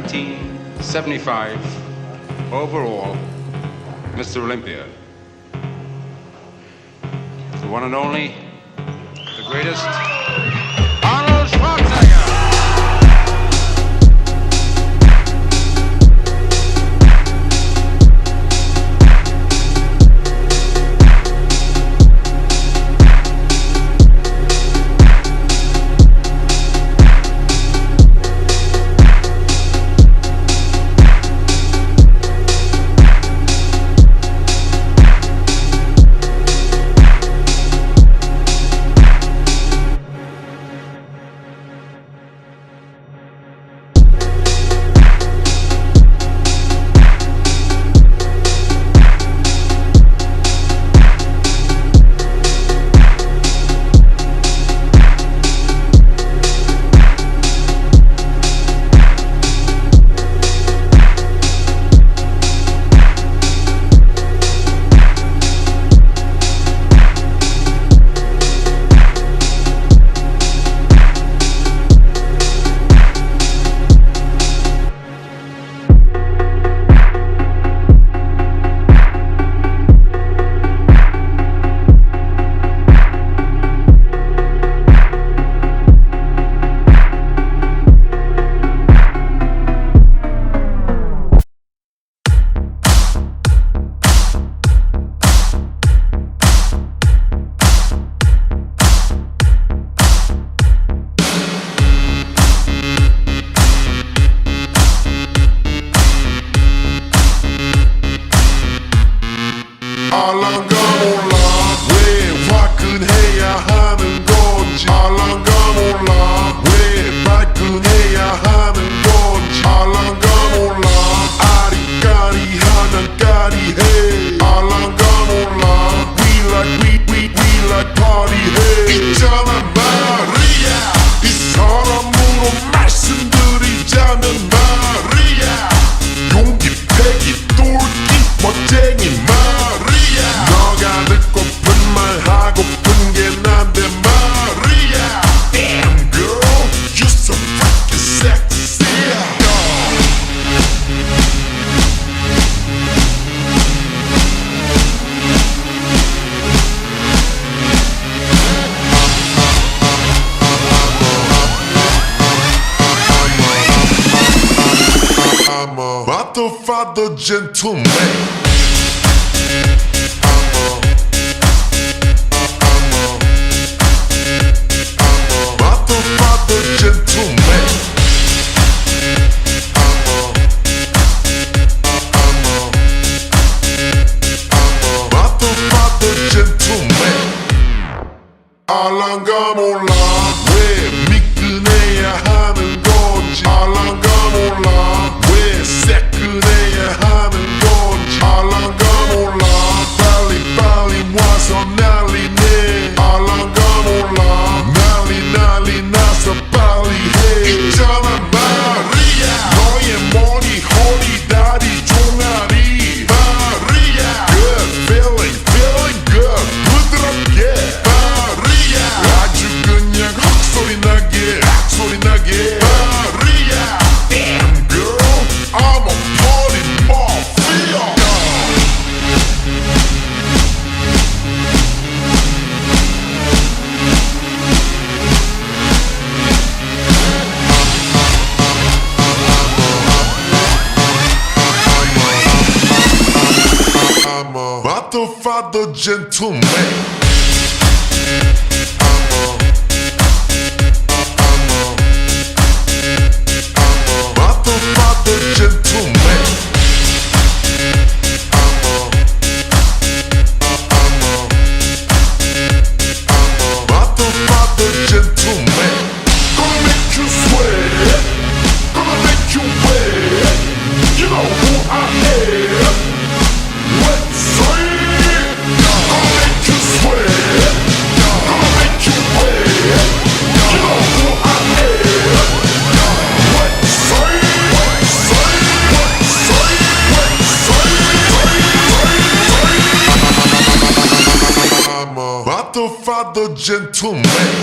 1975 overall Mr. Olympia. The one and only, the greatest, Arnold Schwarzenegger! The gentleman. 알랑가 몰라 왜 미끈해야 하는 건지 알랑가 몰라 왜 새끈해야 하는 건지 알랑가 몰라 빨리 와서 난리네 알랑가 몰라 난리 나서 빨리 해 있잖아 마리아 너의 머리 허리 다리 종아리 마리아 Good feeling good 부드럽게 아주 그냥 헉소리 나게 마리아 Damn girl I'm a party mafia I'm a father gentleman father gentleman